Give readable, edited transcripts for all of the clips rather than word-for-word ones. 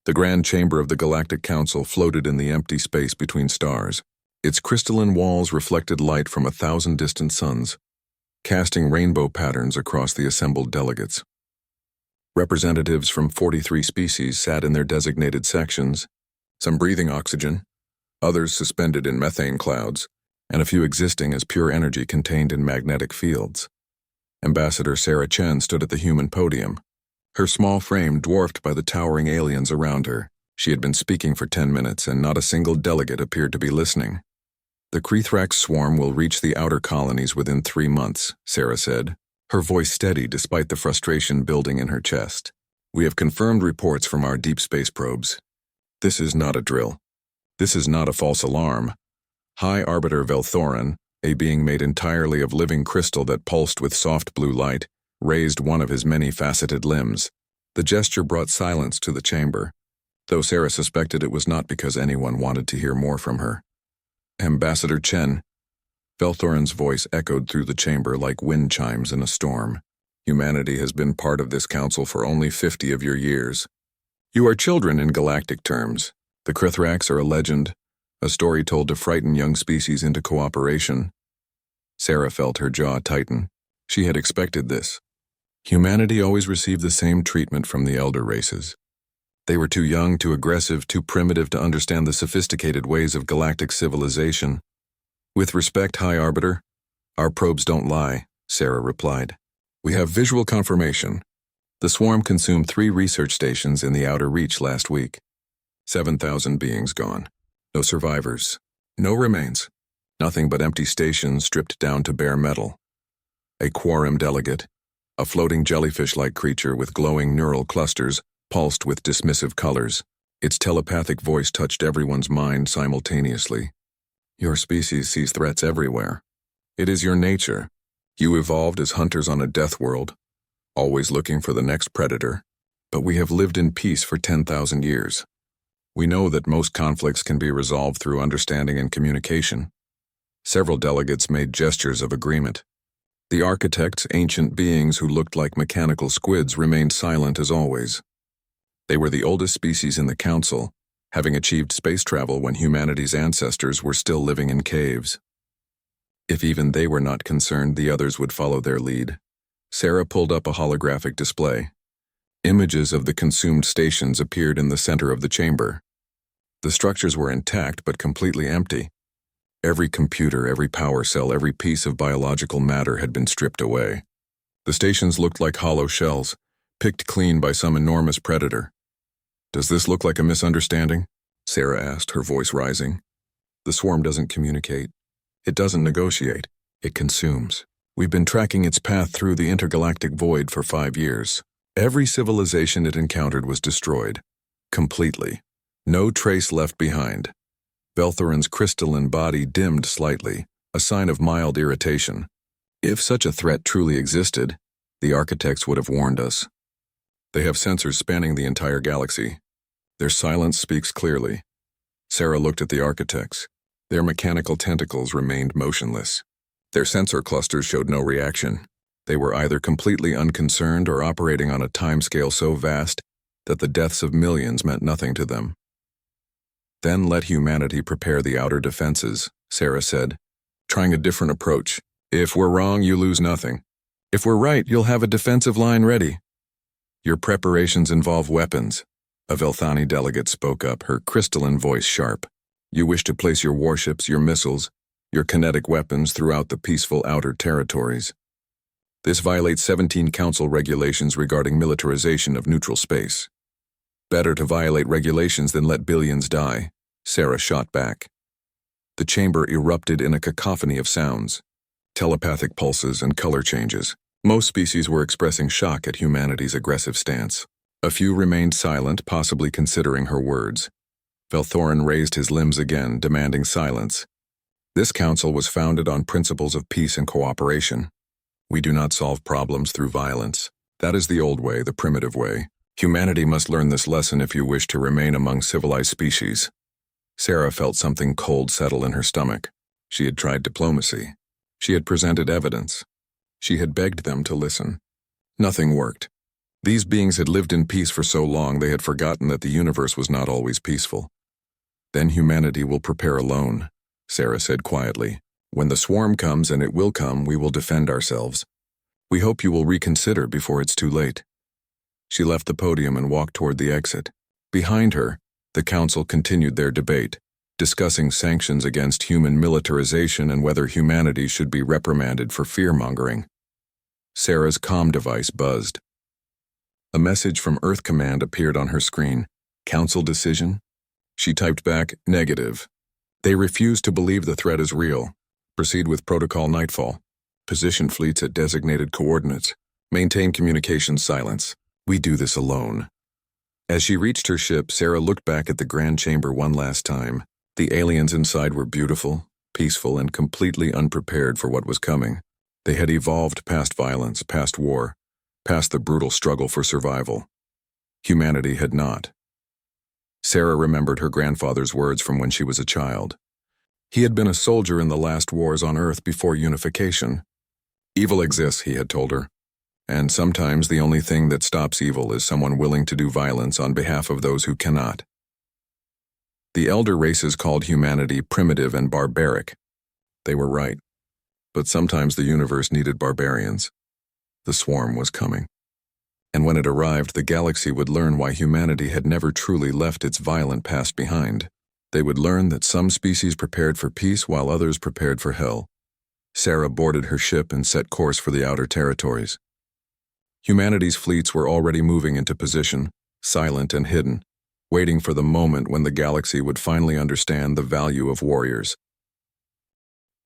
The grand chamber of the Galactic Council floated in the empty space between stars. Its crystalline walls reflected light from 1,000 distant suns, casting rainbow patterns across the assembled delegates. Representatives from 43 species sat in their designated sections, some breathing oxygen, others suspended in methane clouds, and a few existing as pure energy contained in magnetic fields. Ambassador Sarah Chen stood at the human podium, her small frame dwarfed by the towering aliens around her. She had been speaking for 10 minutes, and not a single delegate appeared to be listening. "The Krethrax swarm will reach the outer colonies within 3 months," Sarah said, her voice steady despite the frustration building in her chest. "We have confirmed reports from our deep space probes. This is not a drill. This is not a false alarm. High Arbiter Velthorin, a being made entirely of living crystal that pulsed with soft blue light, raised one of his many faceted limbs. The gesture brought silence to the chamber, though Sarah suspected it was not because anyone wanted to hear more from her. "Ambassador Chen," Velthorin's voice echoed through the chamber like wind chimes in a storm. "Humanity has been part of this council for only 50 of your years. You are children in galactic terms. The Krethrax are a legend, a story told to frighten young species into cooperation." Sarah felt her jaw tighten. She had expected this. Humanity always received the same treatment from the elder races. They were too young, too aggressive, too primitive to understand the sophisticated ways of galactic civilization. "With respect, High Arbiter, our probes don't lie," Sarah replied. "We have visual confirmation. The swarm consumed 3 research stations in the outer reach last week. 7,000 beings gone. No survivors. No remains. Nothing but empty stations stripped down to bare metal. A quorum delegate, a floating jellyfish-like creature with glowing neural clusters, pulsed with dismissive colors. Its telepathic voice touched everyone's mind simultaneously. Your species sees threats everywhere. It is your nature. You evolved as hunters on a death world, always looking for the next predator. But we have lived in peace for 10,000 years. We know that most conflicts can be resolved through understanding and communication." Several delegates made gestures of agreement. The architects, ancient beings who looked like mechanical squids, remained silent as always. They were the oldest species in the council, having achieved space travel when humanity's ancestors were still living in caves. If even they were not concerned, the others would follow their lead. Sarah pulled up a holographic display. Images of the consumed stations appeared in the center of the chamber. The structures were intact but completely empty. Every computer, every power cell, every piece of biological matter had been stripped away. The stations looked like hollow shells, picked clean by some enormous predator. "Does this look like a misunderstanding?" Sarah asked, her voice rising. "The swarm doesn't communicate. It doesn't negotiate. It consumes. We've been tracking its path through the intergalactic void for 5 years. Every civilization it encountered was destroyed. Completely. No trace left behind." Velthorin's crystalline body dimmed slightly, a sign of mild irritation. "If such a threat truly existed, the architects would have warned us. They have sensors spanning the entire galaxy. Their silence speaks clearly." Sarah looked at the architects. Their mechanical tentacles remained motionless. Their sensor clusters showed no reaction. They were either completely unconcerned or operating on a timescale so vast that the deaths of millions meant nothing to them. "Then let humanity prepare the outer defenses," Sarah said, trying a different approach. "If we're wrong, you lose nothing. If we're right, you'll have a defensive line ready. Your preparations involve weapons." A Velthani delegate spoke up, her crystalline voice sharp. "You wish to place your warships, your missiles, your kinetic weapons throughout the peaceful outer territories. This violates 17 council regulations regarding militarization of neutral space. Better to violate regulations than let billions die," Sarah shot back. The chamber erupted in a cacophony of sounds, telepathic pulses and color changes. Most species were expressing shock at humanity's aggressive stance. A few remained silent, possibly considering her words. Velthorin raised his limbs again, demanding silence. This council was founded on principles of peace and cooperation. We do not solve problems through violence. That is the old way, the primitive way. Humanity must learn this lesson if you wish to remain among civilized species." Sarah felt something cold settle in her stomach. She had tried diplomacy. She had presented evidence. She had begged them to listen. Nothing worked. These beings had lived in peace for so long they had forgotten that the universe was not always peaceful. "Then humanity will prepare alone," Sarah said quietly. "When the swarm comes, and it will come, we will defend ourselves. We hope you will reconsider before it's too late." She left the podium and walked toward the exit. Behind her, the council continued their debate, discussing sanctions against human militarization and whether humanity should be reprimanded for fear-mongering. Sarah's comm device buzzed. A message from Earth Command appeared on her screen. "Council decision?" She typed back, "Negative. They refuse to believe the threat is real. Proceed with Protocol Nightfall. Position fleets at designated coordinates. Maintain communications silence. We do this alone." As she reached her ship, Sarah looked back at the Grand Chamber one last time. The aliens inside were beautiful, peaceful, and completely unprepared for what was coming. They had evolved past violence, past war, past the brutal struggle for survival. Humanity had not. Sarah remembered her grandfather's words from when she was a child. He had been a soldier in the last wars on Earth before unification. "Evil exists," he had told her. "And sometimes the only thing that stops evil is someone willing to do violence on behalf of those who cannot." The elder races called humanity primitive and barbaric. They were right. But sometimes the universe needed barbarians. The swarm was coming. And when it arrived, the galaxy would learn why humanity had never truly left its violent past behind. They would learn that some species prepared for peace while others prepared for hell. Sarah boarded her ship and set course for the outer territories. Humanity's fleets were already moving into position, silent and hidden, waiting for the moment when the galaxy would finally understand the value of warriors.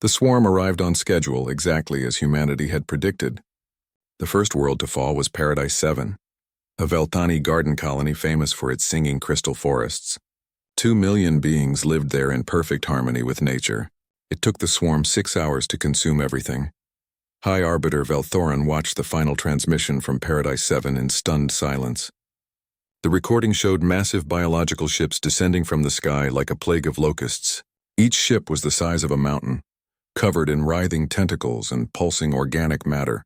The swarm arrived on schedule exactly as humanity had predicted. The first world to fall was Paradise 7, a Veltani garden colony famous for its singing crystal forests. 2 million beings lived there in perfect harmony with nature. It took the swarm 6 hours to consume everything. High Arbiter Velthorin watched the final transmission from Paradise 7 in stunned silence. The recording showed massive biological ships descending from the sky like a plague of locusts. Each ship was the size of a mountain, covered in writhing tentacles and pulsing organic matter.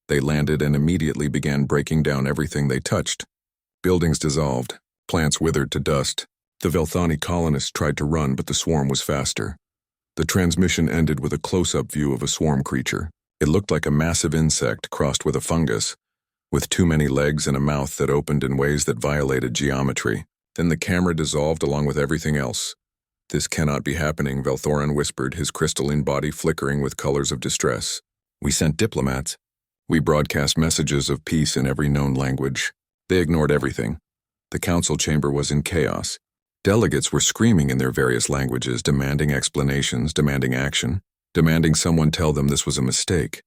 They landed and immediately began breaking down everything they touched. Buildings dissolved, plants withered to dust. The Velthani colonists tried to run, but the swarm was faster. The transmission ended with a close-up view of a swarm creature. It looked like a massive insect crossed with a fungus, with too many legs and a mouth that opened in ways that violated geometry. Then the camera dissolved along with everything else. "This cannot be happening," Velthorin whispered, his crystalline body flickering with colors of distress. "We sent diplomats. We broadcast messages of peace in every known language. They ignored everything. The council chamber was in chaos. Delegates were screaming in their various languages, demanding explanations, demanding action, demanding someone tell them this was a mistake.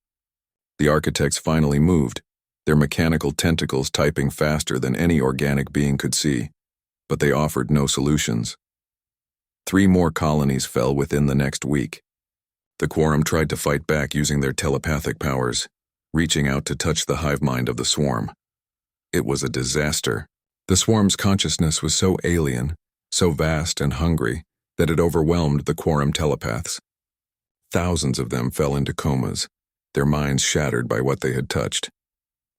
The architects finally moved, their mechanical tentacles typing faster than any organic being could see, but they offered no solutions. 3 more colonies fell within the next week. The Quorum tried to fight back using their telepathic powers, reaching out to touch the hive mind of the swarm. It was a disaster. The swarm's consciousness was so alien, so vast and hungry, that it overwhelmed the Quorum telepaths. Thousands of them fell into comas, their minds shattered by what they had touched.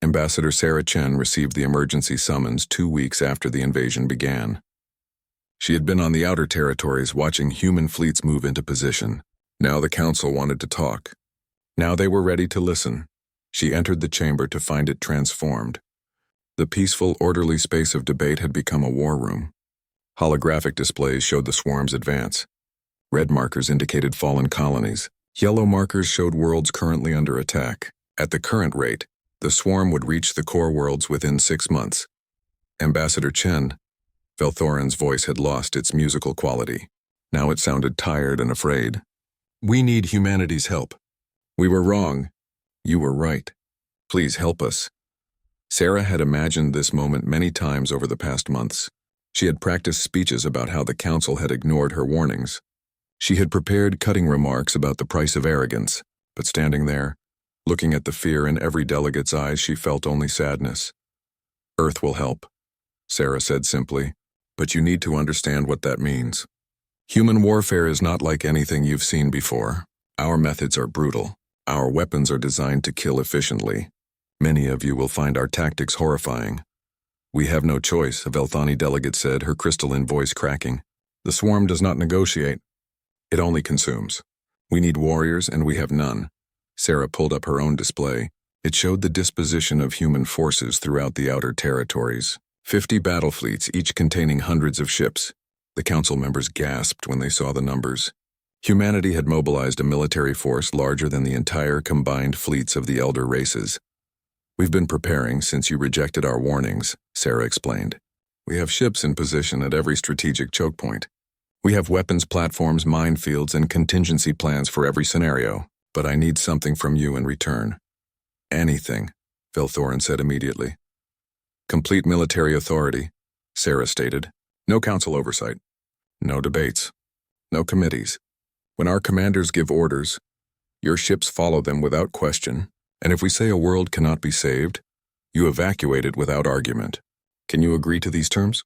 Ambassador Sarah Chen received the emergency summons 2 weeks after the invasion began. She had been on the outer territories watching human fleets move into position. Now the council wanted to talk. Now they were ready to listen. She entered the chamber to find it transformed. The peaceful, orderly space of debate had become a war room. Holographic displays showed the swarm's advance. Red markers indicated fallen colonies. Yellow markers showed worlds currently under attack. At the current rate, the swarm would reach the core worlds within 6 months. Ambassador Chen, Velthorin's voice had lost its musical quality. Now it sounded tired and afraid. "We need humanity's help. We were wrong. You were right. Please help us." Sarah had imagined this moment many times over the past months. She had practiced speeches about how the council had ignored her warnings. She had prepared cutting remarks about the price of arrogance, but standing there, looking at the fear in every delegate's eyes, she felt only sadness. "Earth will help," Sarah said simply, "but you need to understand what that means. Human warfare is not like anything you've seen before. Our methods are brutal. Our weapons are designed to kill efficiently. Many of you will find our tactics horrifying. We have no choice, a Velthani delegate said, her crystalline voice cracking. The swarm does not negotiate. It only consumes. We need warriors, and we have none. Sarah pulled up her own display. It showed the disposition of human forces throughout the outer territories. 50 battle fleets, each containing hundreds of ships. The council members gasped when they saw the numbers. Humanity had mobilized a military force larger than the entire combined fleets of the elder races. We've been preparing since you rejected our warnings, Sarah explained. We have ships in position at every strategic choke point. We have weapons platforms, minefields, and contingency plans for every scenario, but I need something from you in return. Anything, Velthorin said immediately. Complete military authority, Sarah stated. No council oversight. No debates. No committees. When our commanders give orders, your ships follow them without question, and if we say a world cannot be saved, you evacuate it without argument. Can you agree to these terms?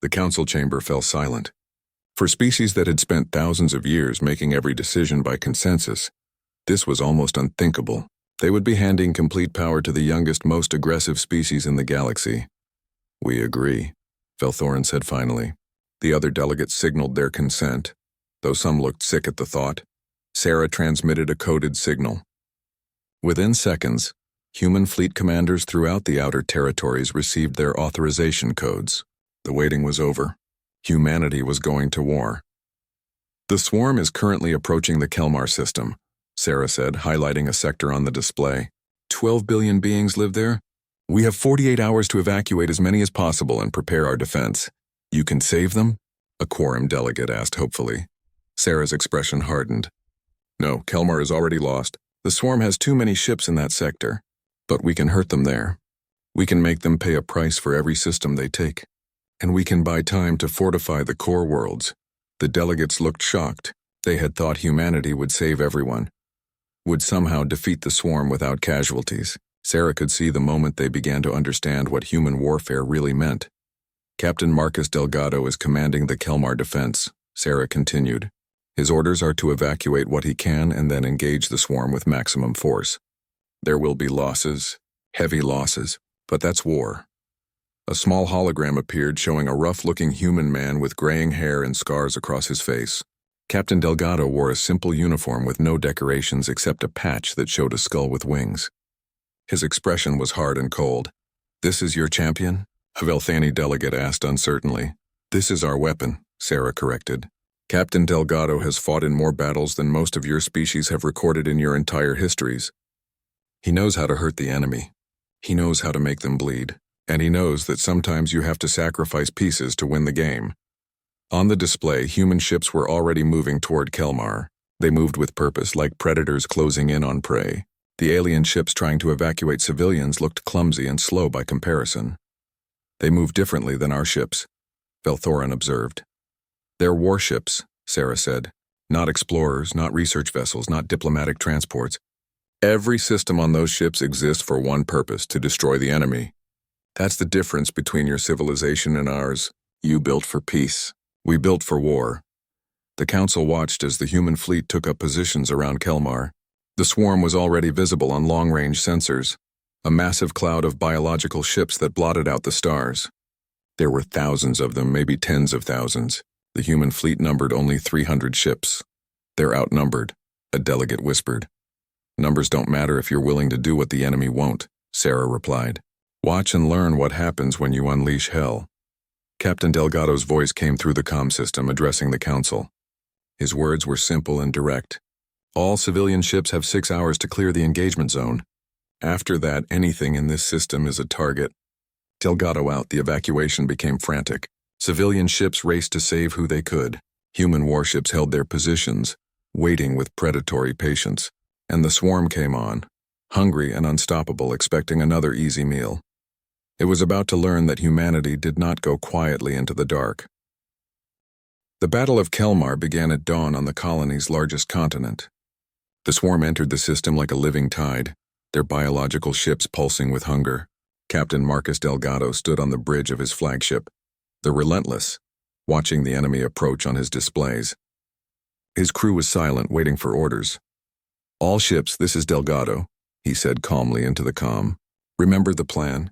The council chamber fell silent. For species that had spent thousands of years making every decision by consensus, this was almost unthinkable. They would be handing complete power to the youngest, most aggressive species in the galaxy. We agree, Velthorin said finally. The other delegates signaled their consent, though some looked sick at the thought. Sarah transmitted a coded signal. Within seconds, human fleet commanders throughout the outer territories received their authorization codes. The waiting was over. Humanity was going to war. The swarm is currently approaching the Kelmar system, Sarah said, highlighting a sector on the display. 12 billion beings live there. We have 48 hours to evacuate as many as possible and prepare our defense. You can save them? A quorum delegate asked hopefully. Sarah's expression hardened. No, Kelmar is already lost. The swarm has too many ships in that sector. But we can hurt them there. We can make them pay a price for every system they take. And we can buy time to fortify the core worlds. The delegates looked shocked. They had thought humanity would save everyone, would somehow defeat the swarm without casualties. Sarah could see the moment they began to understand what human warfare really meant. Captain Marcus Delgado is commanding the Kelmar defense, Sarah continued. His orders are to evacuate what he can and then engage the swarm with maximum force. There will be losses, heavy losses, but that's war. A small hologram appeared showing a rough-looking human man with graying hair and scars across his face. Captain Delgado wore a simple uniform with no decorations except a patch that showed a skull with wings. His expression was hard and cold. This is your champion? A Velthani delegate asked uncertainly. This is our weapon, Sarah corrected. Captain Delgado has fought in more battles than most of your species have recorded in your entire histories. He knows how to hurt the enemy. He knows how to make them bleed. And he knows that sometimes you have to sacrifice pieces to win the game. On the display, human ships were already moving toward Kelmar. They moved with purpose, like predators closing in on prey. The alien ships trying to evacuate civilians looked clumsy and slow by comparison. They moved differently than our ships, Velthorin observed. They're warships, Sarah said. Not explorers, not research vessels, not diplomatic transports. Every system on those ships exists for one purpose, to destroy the enemy. That's the difference between your civilization and ours. You built for peace. We built for war. The council watched as the human fleet took up positions around Kelmar. The swarm was already visible on long-range sensors, a massive cloud of biological ships that blotted out the stars. There were thousands of them, maybe tens of thousands. The human fleet numbered only 300 ships. They're outnumbered, a delegate whispered. Numbers don't matter if you're willing to do what the enemy won't, Sarah replied. Watch and learn what happens when you unleash hell. Captain Delgado's voice came through the comm system addressing the council. His words were simple and direct. All civilian ships have 6 hours to clear the engagement zone. After that, anything in this system is a target. Delgado out, the evacuation became frantic. Civilian ships raced to save who they could. Human warships held their positions, waiting with predatory patience. And the swarm came on, hungry and unstoppable, expecting another easy meal. It was about to learn that humanity did not go quietly into the dark. The Battle of Kelmar began at dawn on the colony's largest continent. The swarm entered the system like a living tide, their biological ships pulsing with hunger. Captain Marcus Delgado stood on the bridge of his flagship, the Relentless, watching the enemy approach on his displays. His crew was silent, waiting for orders. All ships, this is Delgado, he said calmly into the comm. Remember the plan?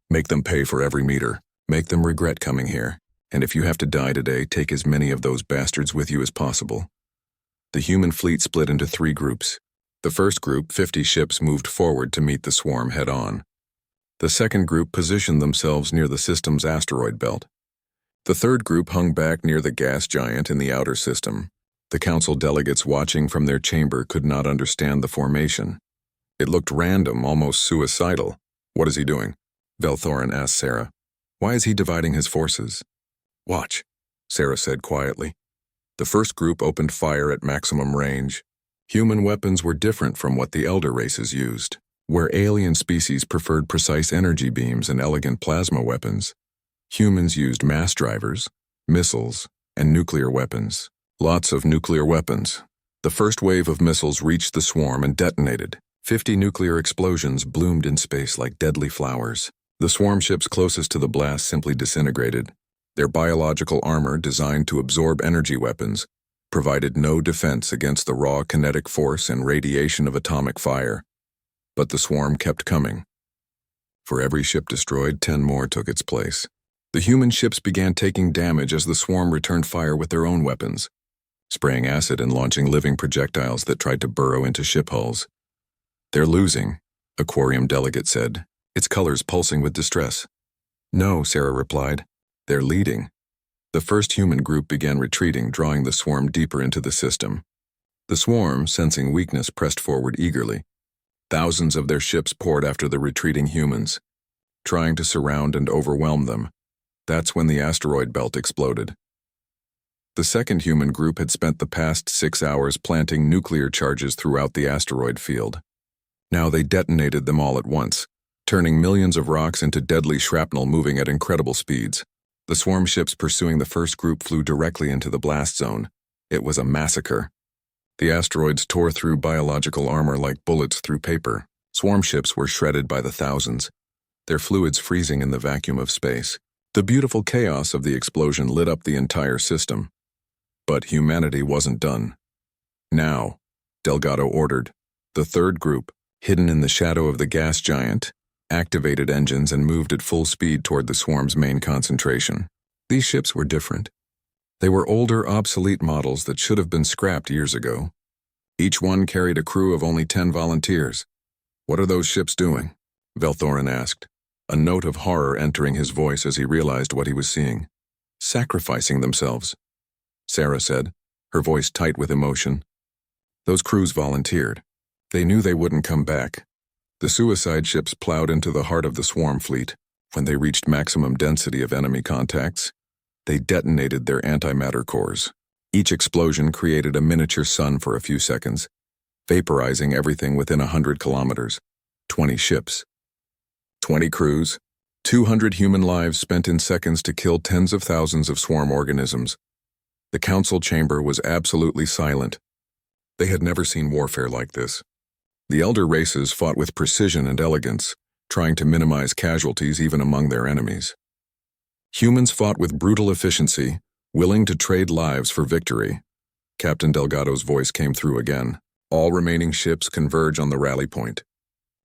Make them pay for every meter. Make them regret coming here. And if you have to die today, take as many of those bastards with you as possible. The human fleet split into 3 groups. The first group, 50 ships, moved forward to meet the swarm head-on. The second group positioned themselves near the system's asteroid belt. The third group hung back near the gas giant in the outer system. The council delegates watching from their chamber could not understand the formation. It looked random, almost suicidal. What is he doing? Velthorin asked Sarah. Why is he dividing his forces? Watch, Sarah said quietly. The first group opened fire at maximum range. Human weapons were different from what the elder races used, where alien species preferred precise energy beams and elegant plasma weapons. Humans used mass drivers, missiles, and nuclear weapons. Lots of nuclear weapons. The first wave of missiles reached the swarm and detonated. 50 nuclear explosions bloomed in space like deadly flowers. The swarm ships closest to the blast simply disintegrated. Their biological armor, designed to absorb energy weapons, provided no defense against the raw kinetic force and radiation of atomic fire. But the swarm kept coming. For every ship destroyed, 10 more took its place. The human ships began taking damage as the swarm returned fire with their own weapons, spraying acid and launching living projectiles that tried to burrow into ship hulls. They're losing, Aquarium delegate said, its colors pulsing with distress. No, Sarah replied. They're leading. The first human group began retreating, drawing the swarm deeper into the system. The swarm, sensing weakness, pressed forward eagerly. Thousands of their ships poured after the retreating humans, trying to surround and overwhelm them. That's when the asteroid belt exploded. The second human group had spent the past 6 hours planting nuclear charges throughout the asteroid field. Now they detonated them all at once, turning millions of rocks into deadly shrapnel moving at incredible speeds. The swarm ships pursuing the first group flew directly into the blast zone. It was a massacre. The asteroids tore through biological armor like bullets through paper. Swarm ships were shredded by the thousands, their fluids freezing in the vacuum of space. The beautiful chaos of the explosion lit up the entire system. But humanity wasn't done. Now, Delgado ordered, the third group, hidden in the shadow of the gas giant, activated engines and moved at full speed toward the swarm's main concentration. These ships were different. They were older, obsolete models that should have been scrapped years ago. Each one carried a crew of only 10 volunteers. What are those ships doing? Velthorin asked, a note of horror entering his voice as he realized what he was seeing. Sacrificing themselves, Sarah said, her voice tight with emotion. Those crews volunteered. They knew they wouldn't come back. The suicide ships plowed into the heart of the swarm fleet. When they reached maximum density of enemy contacts, they detonated their antimatter cores. Each explosion created a miniature sun for a few seconds, vaporizing everything within 100 kilometers. 20 ships, 20 crews, 200 human lives spent in seconds to kill tens of thousands of swarm organisms. The council chamber was absolutely silent. They had never seen warfare like this. The elder races fought with precision and elegance, trying to minimize casualties even among their enemies. Humans fought with brutal efficiency, willing to trade lives for victory. Captain Delgado's voice came through again. All remaining ships converge on the rally point.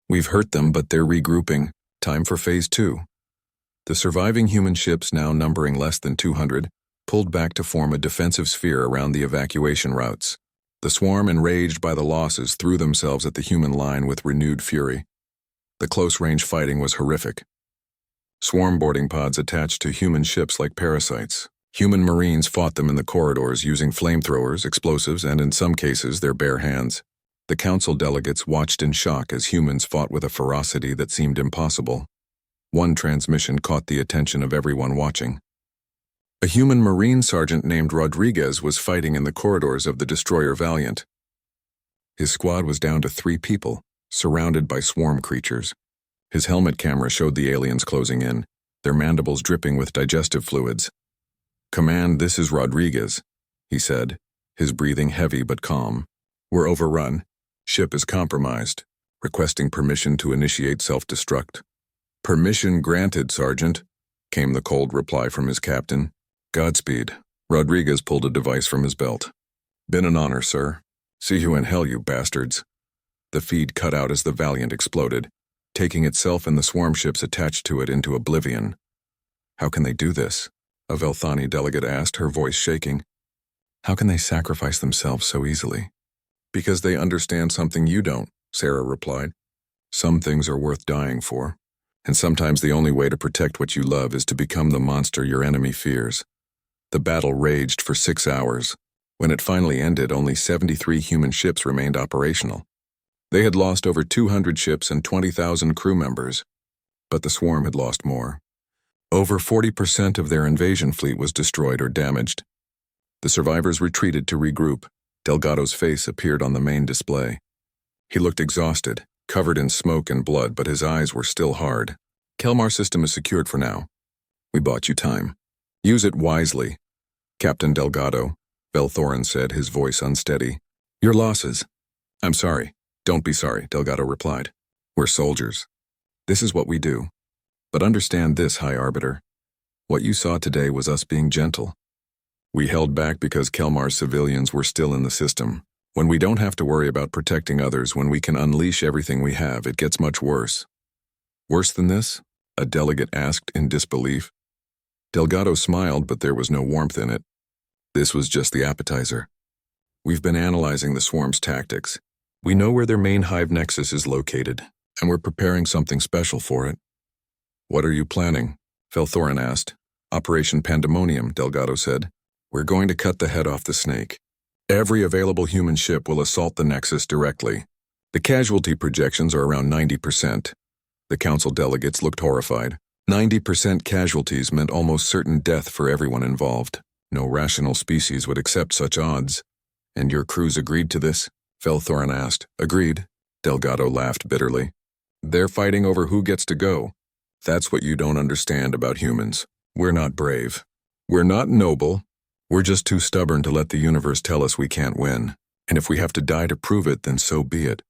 We've hurt them, but they're regrouping. Time for Phase 2. The surviving human ships, now numbering less than 200, pulled back to form a defensive sphere around the evacuation routes. The swarm, enraged by the losses, threw themselves at the human line with renewed fury. The close-range fighting was horrific. Swarm boarding pods attached to human ships like parasites. Human marines fought them in the corridors using flamethrowers, explosives, and in some cases their bare hands. The council delegates watched in shock as humans fought with a ferocity that seemed impossible. One transmission caught the attention of everyone watching. A human marine sergeant named Rodriguez was fighting in the corridors of the destroyer Valiant. His squad was down to 3 people, surrounded by swarm creatures. His helmet camera showed the aliens closing in, their mandibles dripping with digestive fluids. "Command, this is Rodriguez," he said, his breathing heavy but calm. "We're overrun. Ship is compromised. Requesting permission to initiate self-destruct." "Permission granted, Sergeant," came the cold reply from his captain. "Godspeed." Rodriguez pulled a device from his belt. "Been an honor, sir. See you in hell, you bastards." The feed cut out as the Valiant exploded. taking itself and the swarm ships attached to it into oblivion. How can they do this? A Velthani delegate asked, her voice shaking. How can they sacrifice themselves so easily? Because they understand something you don't, Sarah replied. Some things are worth dying for, and sometimes the only way to protect what you love is to become the monster your enemy fears. The battle raged for 6 hours. When it finally ended, only 73 human ships remained operational. They had lost over 200 ships and 20,000 crew members, but the swarm had lost more. Over 40% of their invasion fleet was destroyed or damaged. The survivors retreated to regroup. Delgado's face appeared on the main display. He looked exhausted, covered in smoke and blood, but his eyes were still hard. Kelmar system is secured for now. We bought you time. Use it wisely. Captain Delgado, Velthorin said, his voice unsteady. Your losses. I'm sorry. Don't be sorry, Delgado replied. We're soldiers. This is what we do. But understand this, High Arbiter. What you saw today was us being gentle. We held back because Kelmar's civilians were still in the system. When we don't have to worry about protecting others, when we can unleash everything we have, it gets much worse. Worse than this? A delegate asked in disbelief. Delgado smiled, but there was no warmth in it. This was just the appetizer. We've been analyzing the swarm's tactics. We know where their main hive nexus is located, and we're preparing something special for it. What are you planning? Velthorin asked. Operation Pandemonium, Delgado said. We're going to cut the head off the snake. Every available human ship will assault the nexus directly. The casualty projections are around 90%. The council delegates looked horrified. 90% casualties meant almost certain death for everyone involved. No rational species would accept such odds. And your crews agreed to this? Velthorin asked. Agreed. Delgado laughed bitterly. They're fighting over who gets to go. That's what you don't understand about humans. We're not brave. We're not noble. We're just too stubborn to let the universe tell us we can't win. And if we have to die to prove it, then so be it.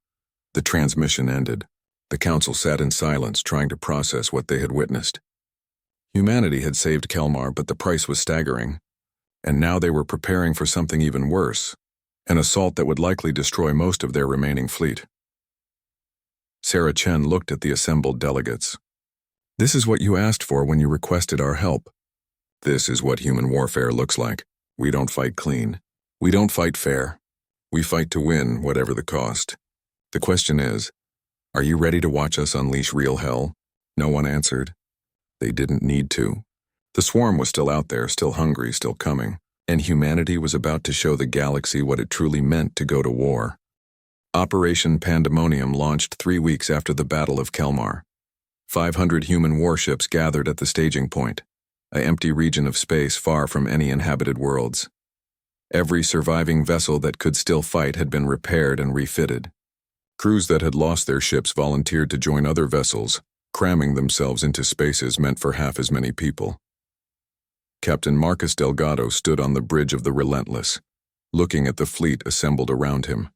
The transmission ended. The council sat in silence, trying to process what they had witnessed. Humanity had saved Kelmar, but the price was staggering. And now they were preparing for something even worse, an assault that would likely destroy most of their remaining fleet. Sarah Chen looked at the assembled delegates. This is what you asked for when you requested our help. This is what human warfare looks like. We don't fight clean. We don't fight fair. We fight to win, whatever the cost. The question is, are you ready to watch us unleash real hell? No one answered. They didn't need to. The swarm was still out there, still hungry, still coming, and humanity was about to show the galaxy what it truly meant to go to war. Operation Pandemonium launched 3 weeks after the Battle of Kelmar. 500 human warships gathered at the staging point, an empty region of space far from any inhabited worlds. Every surviving vessel that could still fight had been repaired and refitted. Crews that had lost their ships volunteered to join other vessels, cramming themselves into spaces meant for half as many people. Captain Marcus Delgado stood on the bridge of the Relentless, looking at the fleet assembled around him.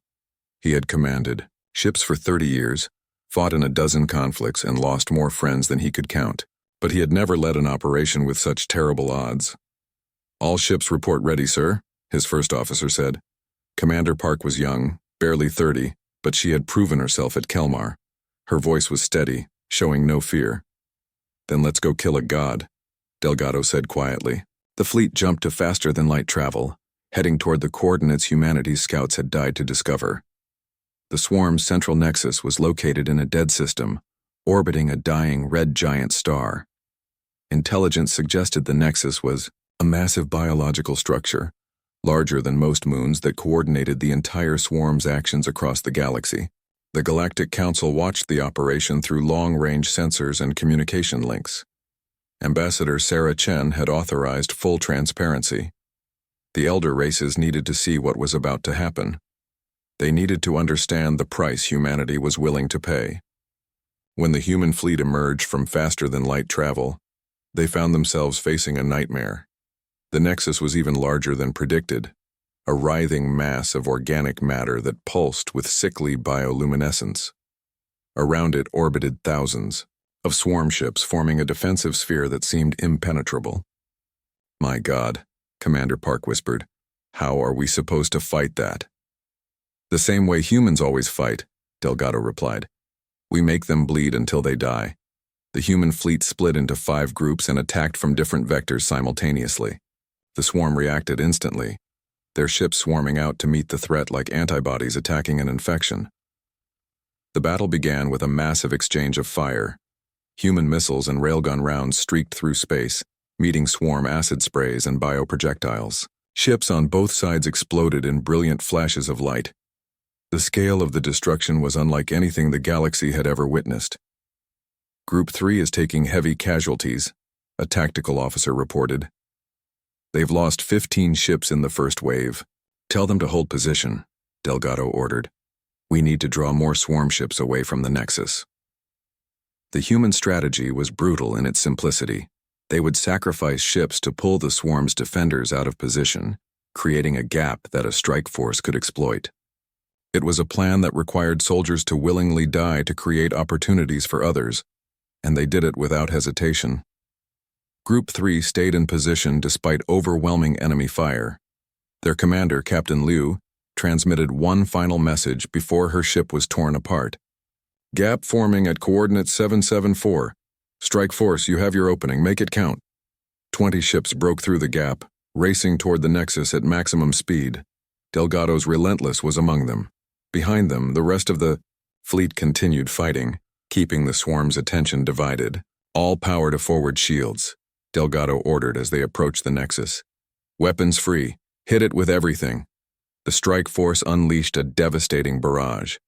He had commanded ships for 30 years, fought in a dozen conflicts, and lost more friends than he could count, but he had never led an operation with such terrible odds. All ships report ready, sir, his first officer said. Commander Park was young, barely 30, but she had proven herself at Kelmar. Her voice was steady, showing no fear. Then let's go kill a god, Delgado said quietly. The fleet jumped to faster-than-light travel, heading toward the coordinates humanity's scouts had died to discover. The swarm's central nexus was located in a dead system, orbiting a dying red giant star. Intelligence suggested the nexus was a massive biological structure, larger than most moons, that coordinated the entire swarm's actions across the galaxy. The Galactic Council watched the operation through long-range sensors and communication links. Ambassador Sarah Chen had authorized full transparency. The elder races needed to see what was about to happen. They needed to understand the price humanity was willing to pay. When the human fleet emerged from faster-than-light travel, they found themselves facing a nightmare. The nexus was even larger than predicted, a writhing mass of organic matter that pulsed with sickly bioluminescence. Around it orbited thousands of swarm ships, forming a defensive sphere that seemed impenetrable. My God, Commander Park whispered, how are we supposed to fight that? The same way humans always fight, Delgado replied. We make them bleed until they die. The human fleet split into 5 groups and attacked from different vectors simultaneously. The swarm reacted instantly, their ships swarming out to meet the threat like antibodies attacking an infection. The battle began with a massive exchange of fire. Human missiles and railgun rounds streaked through space, meeting swarm acid sprays and bioprojectiles. Ships on both sides exploded in brilliant flashes of light. The scale of the destruction was unlike anything the galaxy had ever witnessed. Group 3 is taking heavy casualties, a tactical officer reported. They've lost 15 ships in the first wave. Tell them to hold position, Delgado ordered. We need to draw more swarm ships away from the Nexus. The human strategy was brutal in its simplicity. They would sacrifice ships to pull the swarm's defenders out of position, creating a gap that a strike force could exploit. It was a plan that required soldiers to willingly die to create opportunities for others, and they did it without hesitation. Group 3 stayed in position despite overwhelming enemy fire. Their commander, Captain Liu, transmitted one final message before her ship was torn apart. Gap forming at coordinate 774. Strike force, you have your opening, make it count. 20 ships broke through the gap, racing toward the Nexus at maximum speed. Delgado's Relentless was among them. Behind them, the rest of the fleet continued fighting, keeping the swarm's attention divided. All power to forward shields, Delgado ordered as they approached the Nexus. Weapons free, hit it with everything. The strike force unleashed a devastating barrage.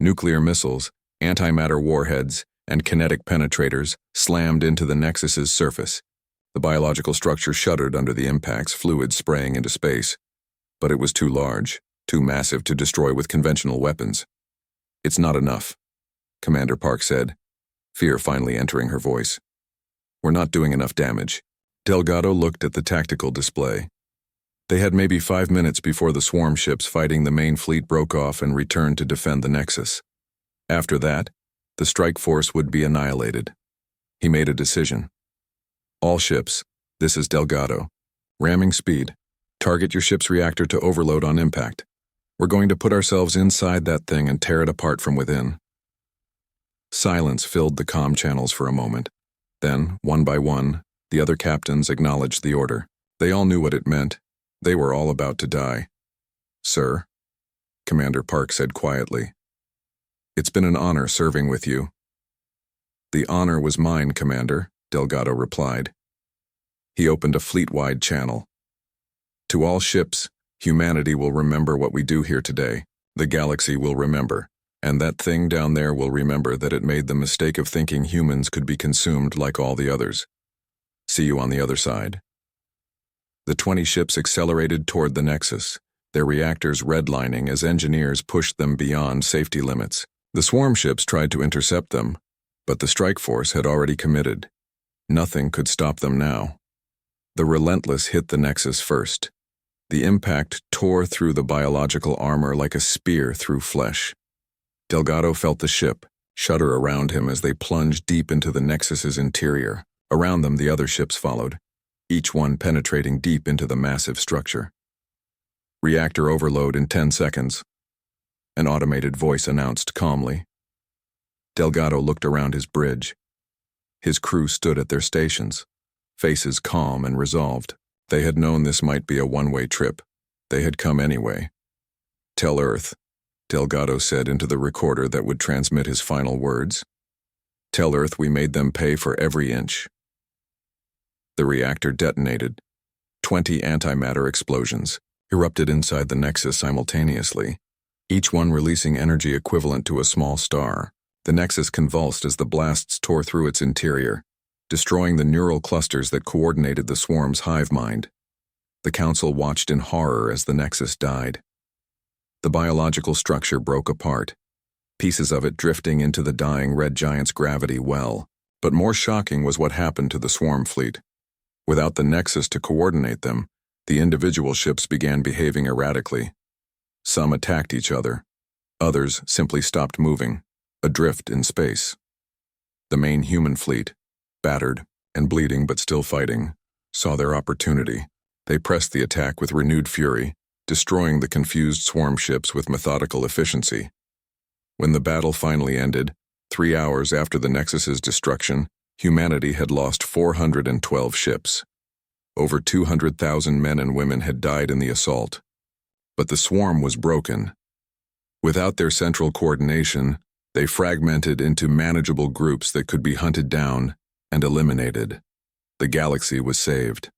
Nuclear missiles, antimatter warheads, and kinetic penetrators slammed into the Nexus's surface. The biological structure shuddered under the impacts, fluid spraying into space. But it was too large, too massive to destroy with conventional weapons. It's not enough, Commander Park said, fear finally entering her voice. We're not doing enough damage. Delgado looked at the tactical display. They had maybe 5 minutes before the swarm ships fighting the main fleet broke off and returned to defend the Nexus. After that, the strike force would be annihilated. He made a decision. All ships, this is Delgado. Ramming speed. Target your ship's reactor to overload on impact. We're going to put ourselves inside that thing and tear it apart from within. Silence filled the comm channels for a moment. Then, one by one, the other captains acknowledged the order. They all knew what it meant. They were all about to die. Sir, Commander Park said quietly. It's been an honor serving with you. The honor was mine, Commander, Delgado replied. He opened a fleet-wide channel. To all ships, humanity will remember what we do here today. The galaxy will remember, and that thing down there will remember that it made the mistake of thinking humans could be consumed like all the others. See you on the other side. The 20 ships accelerated toward the Nexus, their reactors redlining as engineers pushed them beyond safety limits. The swarm ships tried to intercept them, but the strike force had already committed. Nothing could stop them now. The Relentless hit the Nexus first. The impact tore through the biological armor like a spear through flesh. Delgado felt the ship shudder around him as they plunged deep into the Nexus's interior. Around them, the other ships followed, each one penetrating deep into the massive structure. Reactor overload in 10 seconds. An automated voice announced calmly. Delgado looked around his bridge. His crew stood at their stations, faces calm and resolved. They had known this might be a one-way trip. They had come anyway. Tell Earth, Delgado said into the recorder that would transmit his final words. Tell Earth we made them pay for every inch. The reactor detonated. 20 antimatter explosions erupted inside the Nexus simultaneously, each one releasing energy equivalent to a small star. The Nexus convulsed as the blasts tore through its interior, destroying the neural clusters that coordinated the swarm's hive mind. The Council watched in horror as the Nexus died. The biological structure broke apart, pieces of it drifting into the dying red giant's gravity well. But more shocking was what happened to the swarm fleet. Without the Nexus to coordinate them, the individual ships began behaving erratically. Some attacked each other. Others simply stopped moving, adrift in space. The main human fleet, battered and bleeding but still fighting, saw their opportunity. They pressed the attack with renewed fury, destroying the confused swarm ships with methodical efficiency. When the battle finally ended, 3 hours after the Nexus's destruction, humanity had lost 412 ships. Over 200,000 men and women had died in the assault. But the swarm was broken. Without their central coordination, they fragmented into manageable groups that could be hunted down and eliminated. The galaxy was saved.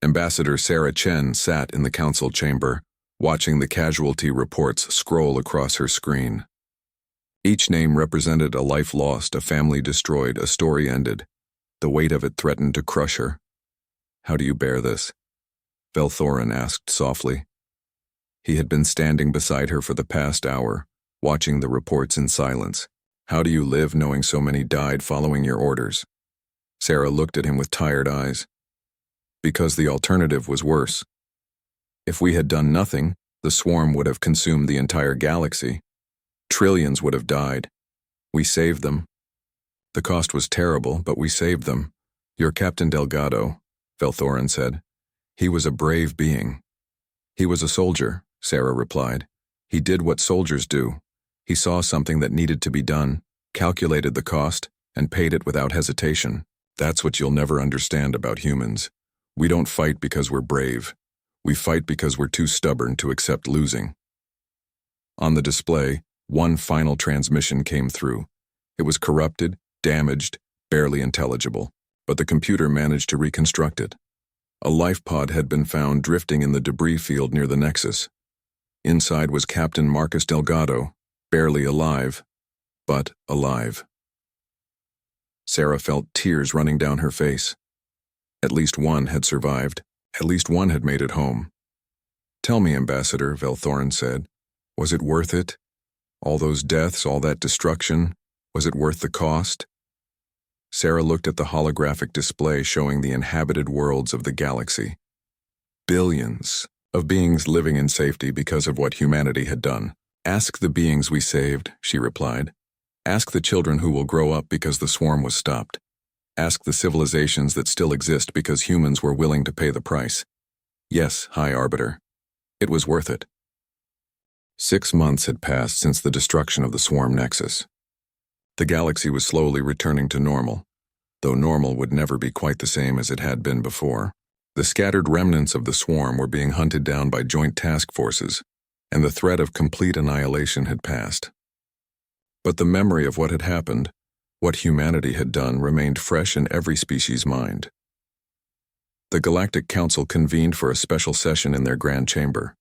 Ambassador Sarah Chen sat in the council chamber, watching the casualty reports scroll across her screen. Each name represented a life lost, a family destroyed, a story ended. The weight of it threatened to crush her. "How do you bear this?" Velthorin asked softly. He had been standing beside her for the past hour, watching the reports in silence. "How do you live knowing so many died following your orders?" Sarah looked at him with tired eyes. "Because the alternative was worse. If we had done nothing, the swarm would have consumed the entire galaxy. Trillions would have died. We saved them. The cost was terrible, but we saved them. Your Captain Delgado," Velthorin said. "He was a brave being." "He was a soldier," Sarah replied. "He did what soldiers do. He saw something that needed to be done, calculated the cost, and paid it without hesitation. That's what you'll never understand about humans. We don't fight because we're brave. We fight because we're too stubborn to accept losing." On the display, one final transmission came through. It was corrupted, damaged, barely intelligible, but the computer managed to reconstruct it. A life pod had been found drifting in the debris field near the Nexus. Inside was Captain Marcus Delgado, barely alive, but alive. Sarah felt tears running down her face. At least one had survived. At least one had made it home. "Tell me, Ambassador," Velthorin said, "was it worth it? All those deaths, all that destruction, was it worth the cost?" Sarah looked at the holographic display showing the inhabited worlds of the galaxy. Billions of beings living in safety because of what humanity had done. "Ask the beings we saved," she replied. "Ask the children who will grow up because the swarm was stopped. Ask the civilizations that still exist because humans were willing to pay the price. Yes, High Arbiter, it was worth it." 6 months had passed since the destruction of the swarm Nexus. The galaxy was slowly returning to normal, though normal would never be quite the same as it had been before. The scattered remnants of the swarm were being hunted down by joint task forces, and the threat of complete annihilation had passed. But the memory of what had happened, what humanity had done, remained fresh in every species' mind. The Galactic Council convened for a special session in their grand chamber.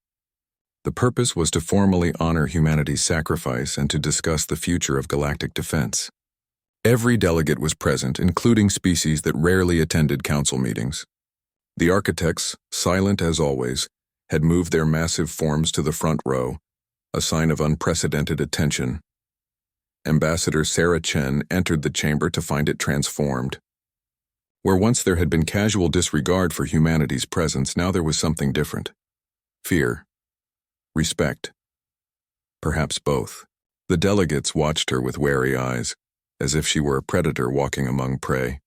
The purpose was to formally honor humanity's sacrifice and to discuss the future of galactic defense. Every delegate was present, including species that rarely attended council meetings. The architects, silent as always, had moved their massive forms to the front row, a sign of unprecedented attention. Ambassador Sarah Chen entered the chamber to find it transformed. Where once there had been casual disregard for humanity's presence, now there was something different. Fear. Respect. Perhaps both. The delegates watched her with wary eyes, as if she were a predator walking among prey.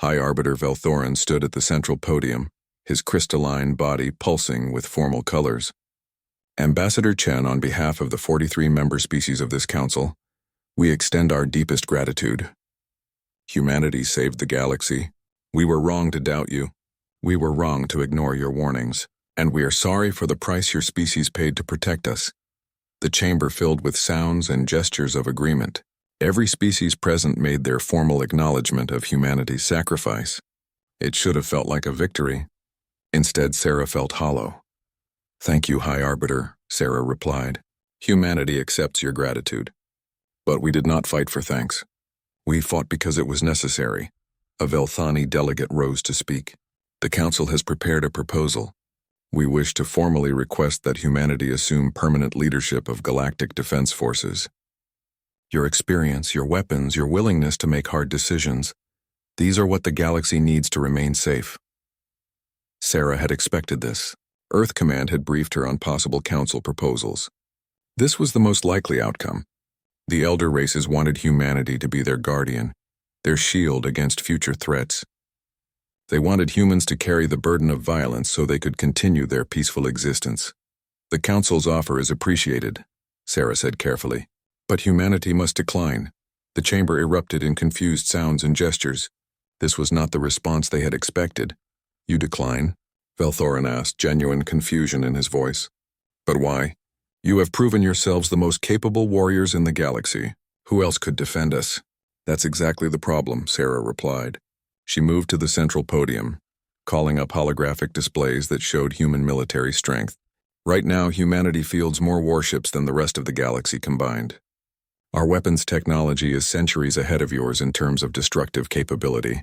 High Arbiter Velthorin stood at the central podium, his crystalline body pulsing with formal colors. "Ambassador Chen, on behalf of the 43 member species of this council, we extend our deepest gratitude. Humanity saved the galaxy. We were wrong to doubt you. We were wrong to ignore your warnings. And we are sorry for the price your species paid to protect us." The chamber filled with sounds and gestures of agreement. Every species present made their formal acknowledgement of humanity's sacrifice. It should have felt like a victory. Instead, Sarah felt hollow. "Thank you, High Arbiter," Sarah replied. "Humanity accepts your gratitude. But we did not fight for thanks. We fought because it was necessary." A Velthani delegate rose to speak. "The Council has prepared a proposal. We wish to formally request that humanity assume permanent leadership of galactic defense forces. Your experience, your weapons, your willingness to make hard decisions, these are what the galaxy needs to remain safe." Sarah had expected this. Earth Command had briefed her on possible council proposals. This was the most likely outcome. The elder races wanted humanity to be their guardian, their shield against future threats. They wanted humans to carry the burden of violence so they could continue their peaceful existence. "The Council's offer is appreciated," Sarah said carefully. But humanity must decline. The chamber erupted in confused sounds and gestures. This was not the response they had expected. You decline? Velthorin asked, genuine confusion in his voice. But why? You have proven yourselves the most capable warriors in the galaxy. Who else could defend us? That's exactly the problem, Sarah replied. She moved to the central podium, calling up holographic displays that showed human military strength. Right now, humanity fields more warships than the rest of the galaxy combined. Our weapons technology is centuries ahead of yours in terms of destructive capability.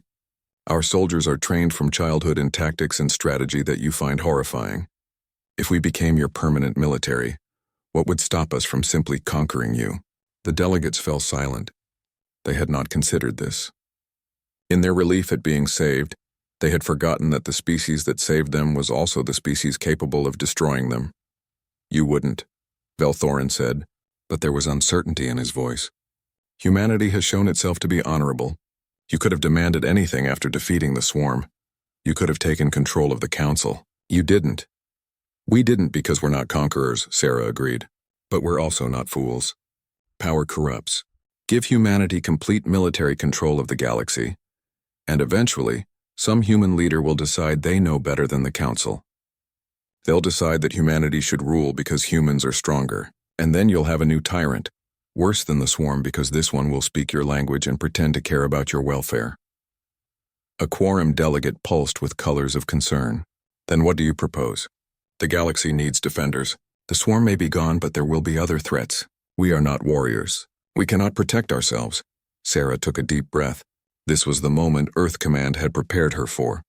Our soldiers are trained from childhood in tactics and strategy that you find horrifying. If we became your permanent military, what would stop us from simply conquering you? The delegates fell silent. They had not considered this. In their relief at being saved, they had forgotten that the species that saved them was also the species capable of destroying them. You wouldn't, Velthorin said, but there was uncertainty in his voice. Humanity has shown itself to be honorable. You could have demanded anything after defeating the swarm. You could have taken control of the council. You didn't. We didn't because we're not conquerors, Sarah agreed. But we're also not fools. Power corrupts. Give humanity complete military control of the galaxy, and eventually, some human leader will decide they know better than the council. They'll decide that humanity should rule because humans are stronger, and then you'll have a new tyrant, worse than the swarm because this one will speak your language and pretend to care about your welfare. A quorum delegate pulsed with colors of concern. Then what do you propose? The galaxy needs defenders. The swarm may be gone, but there will be other threats. We are not warriors. We cannot protect ourselves. Sarah took a deep breath. This was the moment Earth Command had prepared her for.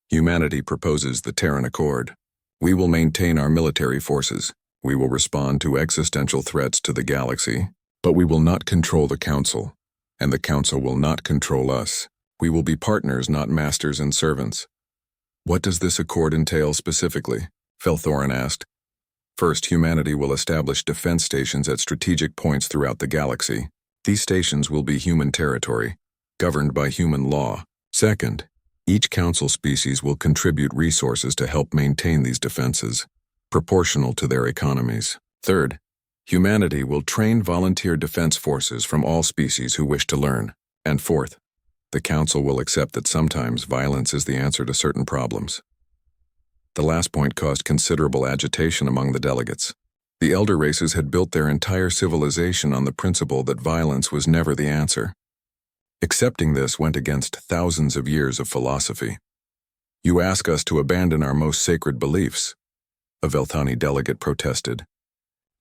Humanity proposes the Terran Accord. We will maintain our military forces. We will respond to existential threats to the galaxy, but we will not control the Council, and the Council will not control us. We will be partners, not masters and servants. What does this accord entail specifically? Velthorin asked. First, humanity will establish defense stations at strategic points throughout the galaxy. These stations will be human territory, governed by human law. Second, each council species will contribute resources to help maintain these defenses, proportional to their economies. Third, humanity will train volunteer defense forces from all species who wish to learn. And fourth, the council will accept that sometimes violence is the answer to certain problems. The last point caused considerable agitation among the delegates. The elder races had built their entire civilization on the principle that violence was never the answer. Accepting this went against thousands of years of philosophy. You ask us to abandon our most sacred beliefs, a Velthani delegate protested.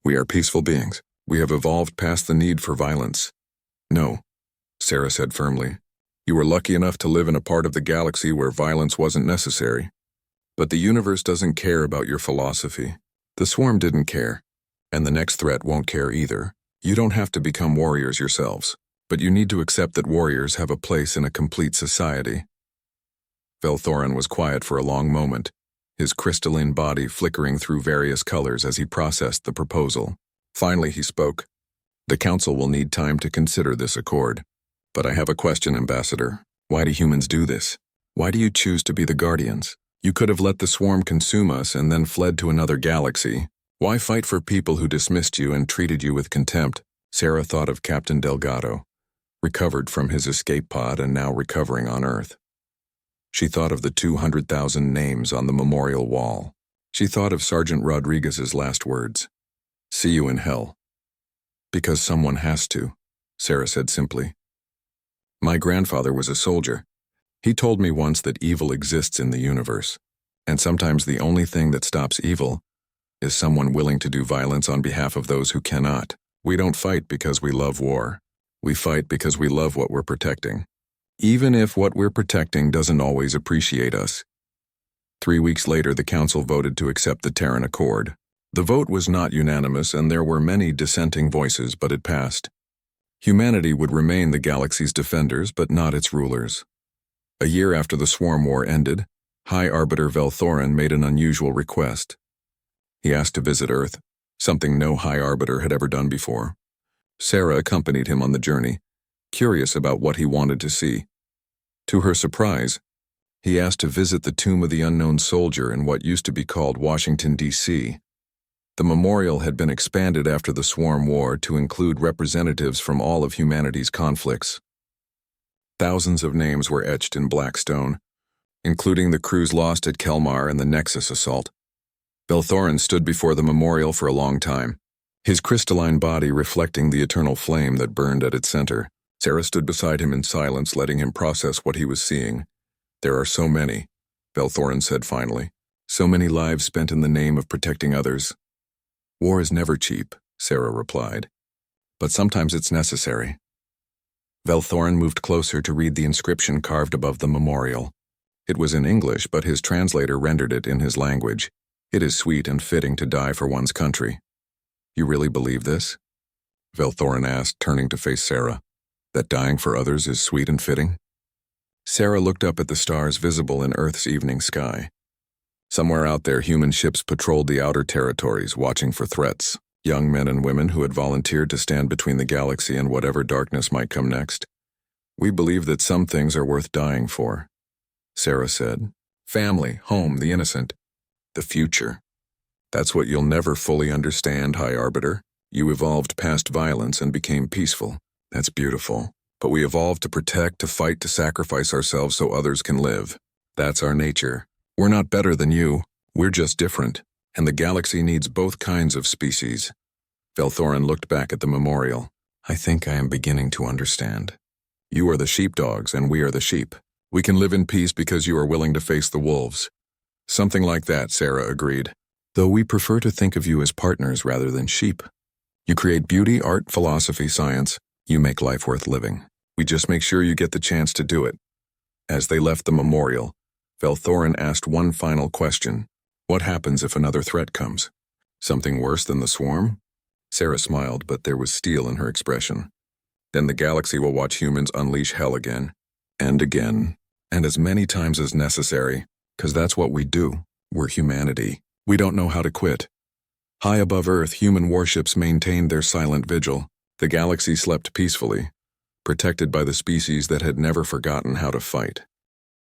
We are peaceful beings. We have evolved past the need for violence. No, Sarah said firmly. You were lucky enough to live in a part of the galaxy where violence wasn't necessary. But the universe doesn't care about your philosophy. The swarm didn't care, and the next threat won't care either. You don't have to become warriors yourselves, but you need to accept that warriors have a place in a complete society. Velthorin was quiet for a long moment, his crystalline body flickering through various colors as he processed the proposal. Finally he spoke. The council will need time to consider this accord. But I have a question, Ambassador. Why do humans do this? Why do you choose to be the guardians? You could have let the swarm consume us and then fled to another galaxy. Why fight for people who dismissed you and treated you with contempt? Sarah thought of Captain Delgado, recovered from his escape pod and now recovering on Earth. She thought of the 200,000 names on the memorial wall. She thought of Sergeant Rodriguez's last words. See you in hell. Because someone has to, Sarah said simply. My grandfather was a soldier. He told me once that evil exists in the universe, and sometimes the only thing that stops evil is someone willing to do violence on behalf of those who cannot. We don't fight because we love war. We fight because we love what we're protecting, even if what we're protecting doesn't always appreciate us. 3 weeks later, the council voted to accept the Terran Accord. The vote was not unanimous, and there were many dissenting voices, but it passed. Humanity would remain the galaxy's defenders, but not its rulers. A year after the Swarm War ended, High Arbiter Velthorin made an unusual request. He asked to visit Earth, something no High Arbiter had ever done before. Sarah accompanied him on the journey, curious about what he wanted to see. To her surprise, he asked to visit the tomb of the unknown soldier in what used to be called Washington, D.C. The memorial had been expanded after the Swarm War to include representatives from all of humanity's conflicts. Thousands of names were etched in black stone, including the crews lost at Kelmar and the Nexus assault. Velthorin stood before the memorial for a long time, his crystalline body reflecting the eternal flame that burned at its center. Sarah stood beside him in silence, letting him process what he was seeing. "There are so many," Velthorin said finally. "So many lives spent in the name of protecting others." "War is never cheap," Sarah replied. "But sometimes it's necessary." Velthorin moved closer to read the inscription carved above the memorial. It was in English, but his translator rendered it in his language. "It is sweet and fitting to die for one's country." "You really believe this?" Velthorin asked, turning to face Sarah. "That dying for others is sweet and fitting?" Sarah looked up at the stars visible in Earth's evening sky. Somewhere out there, human ships patrolled the outer territories, watching for threats. Young men and women who had volunteered to stand between the galaxy and whatever darkness might come next. "We believe that some things are worth dying for," Sarah said. "Family, home, the innocent. The future. That's what you'll never fully understand, High Arbiter. You evolved past violence and became peaceful. That's beautiful. But we evolved to protect, to fight, to sacrifice ourselves so others can live. That's our nature. We're not better than you. We're just different. And the galaxy needs both kinds of species." Velthorin looked back at the memorial. "I think I am beginning to understand. You are the sheepdogs and we are the sheep. We can live in peace because you are willing to face the wolves." "Something like that," Sarah agreed. "Though we prefer to think of you as partners rather than sheep. You create beauty, art, philosophy, science. You make life worth living. We just make sure you get the chance to do it." As they left the memorial, Velthorin asked one final question. "What happens if another threat comes? Something worse than the swarm?" Sarah smiled, but there was steel in her expression. "Then the galaxy will watch humans unleash hell again, and as many times as necessary, 'cause that's what we do. We're humanity. We don't know how to quit." High above Earth, human warships maintained their silent vigil. The galaxy slept peacefully, protected by the species that had never forgotten how to fight.